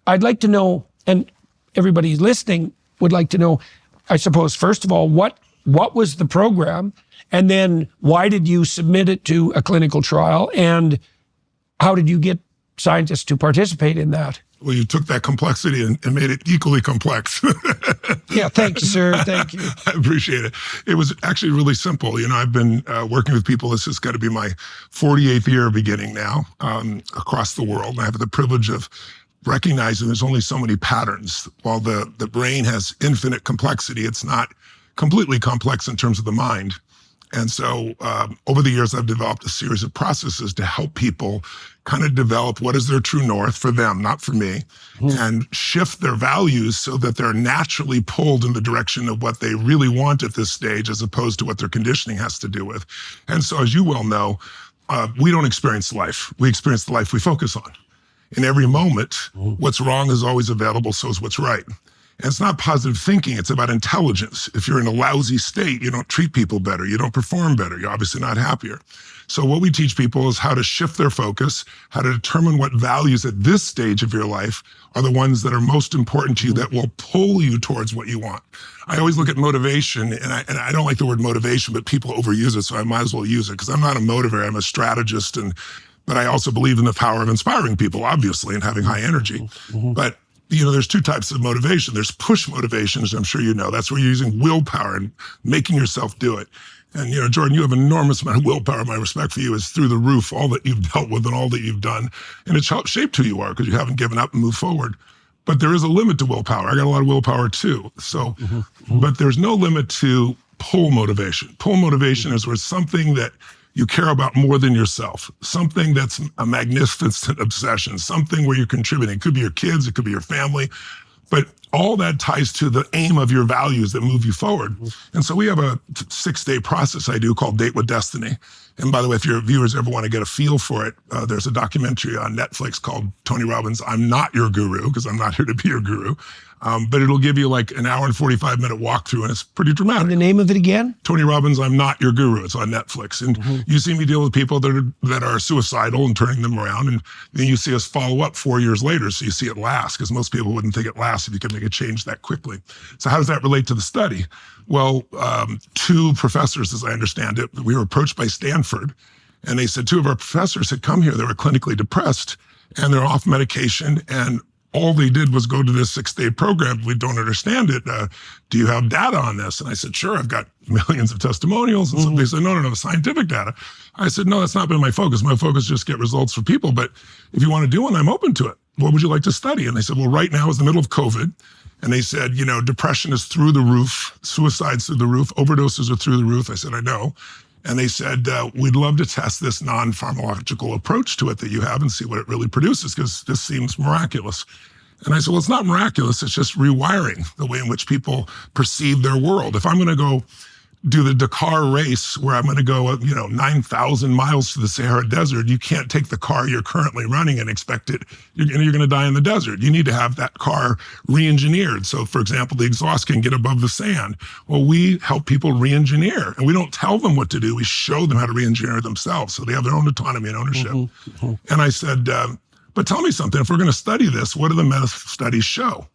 I'd like to know, and everybody listening would like to know, I suppose, first of all, what was the program? And then why did you submit it to a clinical trial? And how did you get scientists to participate in that? Well, you took that complexity and made it equally complex. Yeah, thank you, sir. Thank you. I appreciate it. It was actually really simple. I've been working with people. This has got to be my 48th year beginning now across the world. I have the privilege of recognizing there's only so many patterns. While the brain has infinite complexity, it's not completely complex in terms of the mind. And so over the years, I've developed a series of processes to help people kind of develop what is their true north for them, not for me, and shift their values so that they're naturally pulled in the direction of what they really want at this stage, as opposed to what their conditioning has to do with. And so, as you well know, we don't experience life. We experience the life we focus on. In every moment, what's wrong is always available, so is what's right. And it's not positive thinking, it's about intelligence. If you're in a lousy state, you don't treat people better, you don't perform better, you're obviously not happier. So what we teach people is how to shift their focus, how to determine what values at this stage of your life are the ones that are most important to you, that will pull you towards what you want. I always look at motivation, and I don't like the word motivation, but people overuse it, so I might as well use it, because I'm not a motivator, I'm a strategist, but I also believe in the power of inspiring people, obviously, and having high energy. But there's two types of motivation. There's push motivation, as I'm sure you know. That's where you're using willpower and making yourself do it. And, Jordan, you have an enormous amount of willpower. My respect for you is through the roof, all that you've dealt with and all that you've done. And it's helped shape who you are, because you haven't given up and moved forward. But there is a limit to willpower. I got a lot of willpower too. So, but there's no limit to pull motivation. Pull motivation is where something that you care about more than yourself, something that's a magnificent obsession, something where you're contributing. It could be your kids, it could be your family, but all that ties to the aim of your values that move you forward. And so we have a 6-day process I do called Date with Destiny. And by the way, if your viewers ever want to get a feel for it, there's a documentary on Netflix called Tony Robbins' I'm Not Your Guru, because I'm not here to be your guru. But it'll give you like an hour and 45-minute walkthrough, and it's pretty dramatic. And the name of it again? Tony Robbins' I'm Not Your Guru. It's on Netflix. And you see me deal with people that are suicidal and turning them around. And then you see us follow up 4 years later, so you see it last, because most people wouldn't think it lasts if you could make a change that quickly. So how does that relate to the study? Well, 2 professors, as I understand it, we were approached by Stanford, and they said 2 of our professors had come here. They were clinically depressed, and they're off medication, and all they did was go to this 6-day program. We don't understand it. Do you have data on this? And I said, sure, I've got millions of testimonials. And so they said, no, scientific data. I said, no, that's not been my focus. My focus is just get results for people. But if you want to do one, I'm open to it. What would you like to study? And they said, well, right now is the middle of COVID. And they said, depression is through the roof, suicide's through the roof, overdoses are through the roof. I said, I know. And they said, we'd love to test this non-pharmacological approach to it that you have and see what it really produces, because this seems miraculous. And I said, well, it's not miraculous. It's just rewiring the way in which people perceive their world. If I'm going to go do the Dakar race where I'm going to go, 9,000 miles to the Sahara Desert, you can't take the car you're currently running and expect it. You're going to die in the desert. You need to have that car re-engineered. So, for example, the exhaust can get above the sand. Well, we help people re-engineer, and we don't tell them what to do. We show them how to re-engineer themselves, so they have their own autonomy and ownership. And I said, but tell me something. If we're going to study this, what do the meta-studies show?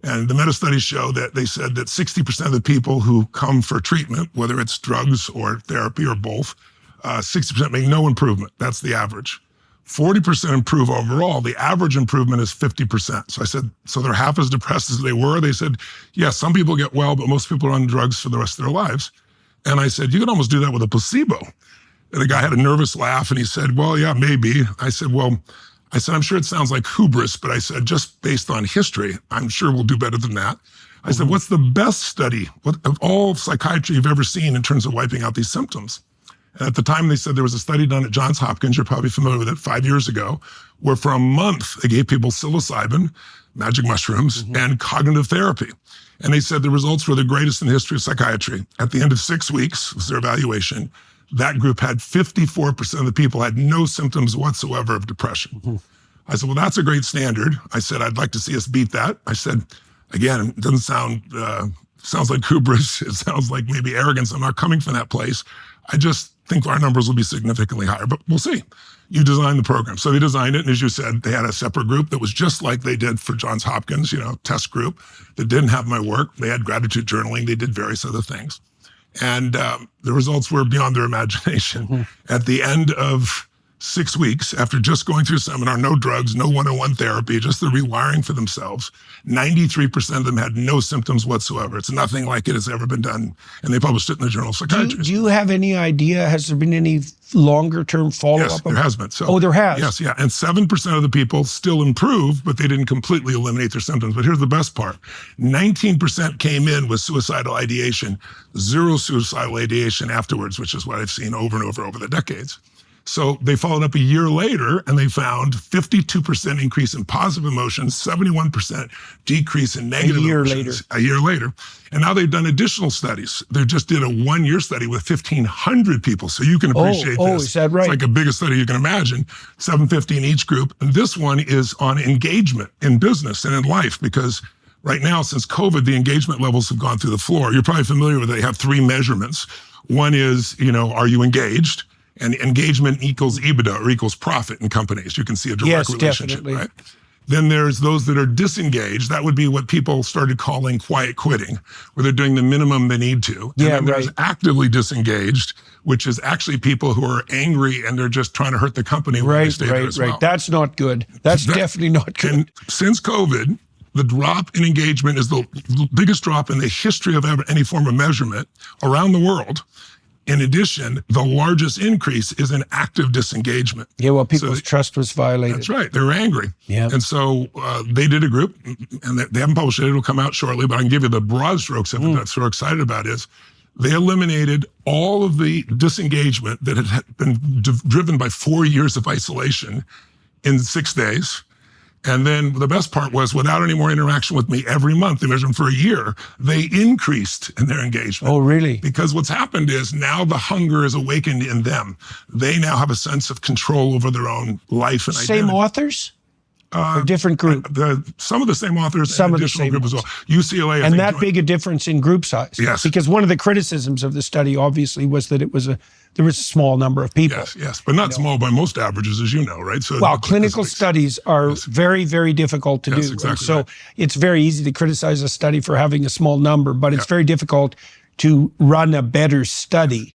And the meta-studies show that they said that 60% of the people who come for treatment, whether it's drugs or therapy or both, 60% make no improvement. That's the average. 40% improve overall. The average improvement is 50%. So I said, so they're half as depressed as they were? They said, yes, some people get well, but most people are on drugs for the rest of their lives. And I said, you could almost do that with a placebo. And the guy had a nervous laugh, and he said, well, yeah, maybe. I said, I'm sure it sounds like hubris, but I said, just based on history, I'm sure we'll do better than that. I said, what's the best study of all psychiatry you've ever seen in terms of wiping out these symptoms? And at the time, they said there was a study done at Johns Hopkins, you're probably familiar with it, 5 years ago, where for a month, they gave people psilocybin, magic mushrooms, and cognitive therapy. And they said the results were the greatest in the history of psychiatry. At the end of 6 weeks, was their evaluation, that group had 54% of the people had no symptoms whatsoever of depression. I said, well, that's a great standard. I said, I'd like to see us beat that. I said, again, it doesn't sounds like hubris. It sounds like maybe arrogance. I'm not coming from that place. I just think our numbers will be significantly higher, but we'll see. You design the program. So they designed it, and as you said, they had a separate group that was just like they did for Johns Hopkins, test group that didn't have my work. They had gratitude journaling. They did various other things. And the results were beyond their imagination. Mm-hmm. At the end of 6 weeks, after just going through a seminar, no drugs, no one-on-one therapy, just the rewiring for themselves, 93% of them had no symptoms whatsoever. It's nothing like it has ever been done. And they published it in the Journal of Psychiatry. Do you have any idea, has there been any longer-term follow-up? Yes, there has been. So, there has? Yes, yeah. And 7% of the people still improved, but they didn't completely eliminate their symptoms. But here's the best part. 19% came in with suicidal ideation, 0 suicidal ideation afterwards, which is what I've seen over and over the decades. So they followed up a year later, and they found 52% increase in positive emotions, 71% decrease in negative emotions. A year later. And now they've done additional studies. They just did a 1-year study with 1,500 people. So you can appreciate this. Oh, is that right? It's like the biggest study you can imagine, 750 in each group. And this one is on engagement in business and in life, because right now, since COVID, the engagement levels have gone through the floor. You're probably familiar with it. They have 3 measurements. One is, are you engaged? And engagement equals EBITDA, or equals profit in companies. You can see a direct relationship, definitely. Right? Then there's those that are disengaged. That would be what people started calling quiet quitting, where they're doing the minimum they need to. And then there's actively disengaged, which is actually people who are angry and they're just trying to hurt the company when they stay there as well. That's not good. That's definitely not good. And since COVID, the drop in engagement is the biggest drop in the history of any form of measurement around the world. In addition, the largest increase is in active disengagement. Yeah, well, people's trust was violated. That's right. They were angry. Yeah. And so they did a group, and they haven't published it. It'll come out shortly, but I can give you the broad strokes of it that I'm so excited about is they eliminated all of the disengagement that had been driven by 4 years of isolation in 6 days. And then the best part was, without any more interaction with me every month, they measured them for a year, they increased in their engagement. Oh, really? Because what's happened is now the hunger is awakened in them. They now have a sense of control over their own life and identity. Same authors? A different group? Some of the same authors and additional group as well. UCLA, and that big a difference in group size? Yes. Because one of the criticisms of the study, obviously, was that there was a small number of people. Yes, but not small by most averages, as you know, right? So clinical studies are very, very difficult to do. Exactly. So it's very easy to criticize a study for having a small number, but it's very difficult to run a better study.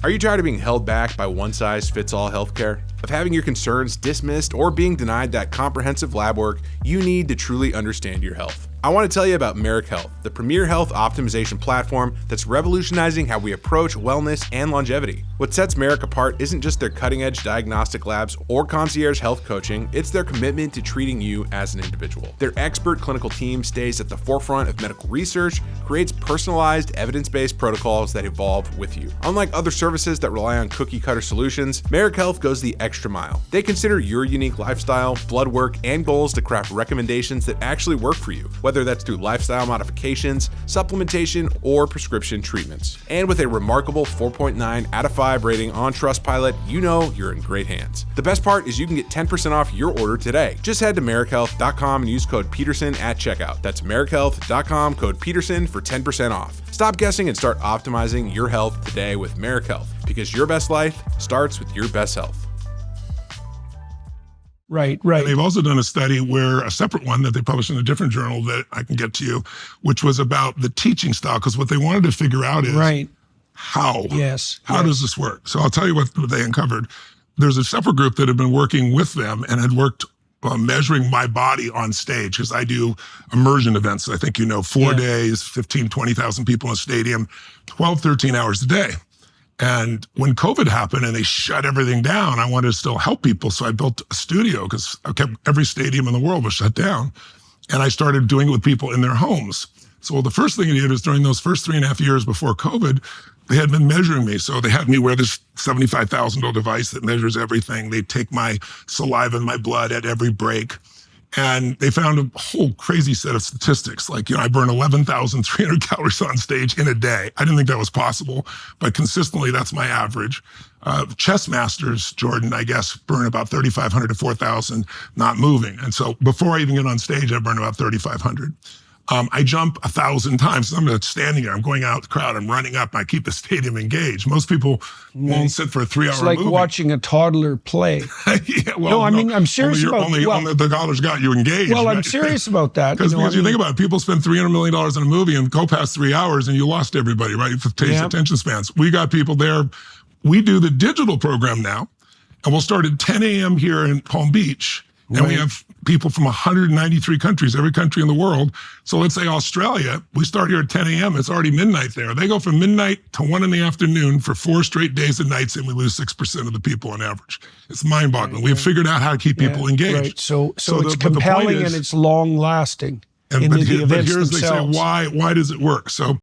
Are you tired of being held back by one-size-fits-all healthcare? Of having your concerns dismissed or being denied that comprehensive lab work you need to truly understand your health? I want to tell you about Merrick Health, the premier health optimization platform that's revolutionizing how we approach wellness and longevity. What sets Merrick apart isn't just their cutting-edge diagnostic labs or concierge health coaching, it's their commitment to treating you as an individual. Their expert clinical team stays at the forefront of medical research, creates personalized, evidence-based protocols that evolve with you. Unlike other services that rely on cookie-cutter solutions, Merrick Health goes the extra mile. They consider your unique lifestyle, blood work, and goals to craft recommendations that actually work for you, whether that's through lifestyle modifications, supplementation, or prescription treatments. And with a remarkable 4.9 out of 5 rating on Trustpilot, you know you're in great hands. The best part is you can get 10% off your order today. Just head to merrickhealth.com and use code Peterson at checkout. That's merrickhealth.com, code Peterson for 10% off. Stop guessing and start optimizing your health today with Merrick Health, because your best life starts with your best health. Right. And they've also done a study where a separate one that they published in a different journal that I can get to you, which was about the teaching style, because what they wanted to figure out is how. How does this work? So I'll tell you what they uncovered. There's a separate group that had been working with them and had worked measuring my body on stage, because I do immersion events. I think 4 days, 15, 20,000 people in a stadium, 12, 13 hours a day. And when COVID happened and they shut everything down, I wanted to still help people. So I built a studio, because every stadium in the world was shut down. And I started doing it with people in their homes. So the first thing I did is, during those first 3.5 years before COVID, they had been measuring me. So they had me wear this $75,000 device that measures everything. They take my saliva and my blood at every break. And they found a whole crazy set of statistics. Like, I burn 11,300 calories on stage in a day. I didn't think that was possible, but consistently, that's my average. Chess masters, Jordan, I guess, burn about 3,500 to 4,000 not moving. And so before I even get on stage, I burn about 3,500. I jump 1,000 times. I'm not standing there. I'm going out the crowd. I'm running up. I keep the stadium engaged. Most people won't sit for a 3-hour It's like movie. watching a toddler play. Yeah, well, No, I mean, I'm serious about only the dollars got you engaged. Well, I'm right? serious about that. Because you think about it, people spend $300 million in a movie and go past 3 hours and you lost everybody, right? For attention spans. We got people there. We do the digital program now, and we'll start at 10 a.m. here in Palm Beach. And we have people from 193 countries, every country in the world. So let's say Australia, we start here at 10 a.m. It's already midnight there. They go from midnight to 1 in the afternoon for 4 straight days and nights, and we lose 6% of the people on average. It's mind-boggling. We've figured out how to keep people engaged. Right. So it's but the compelling point is, and it's long-lasting in but the events here's themselves. they say, why does it work? So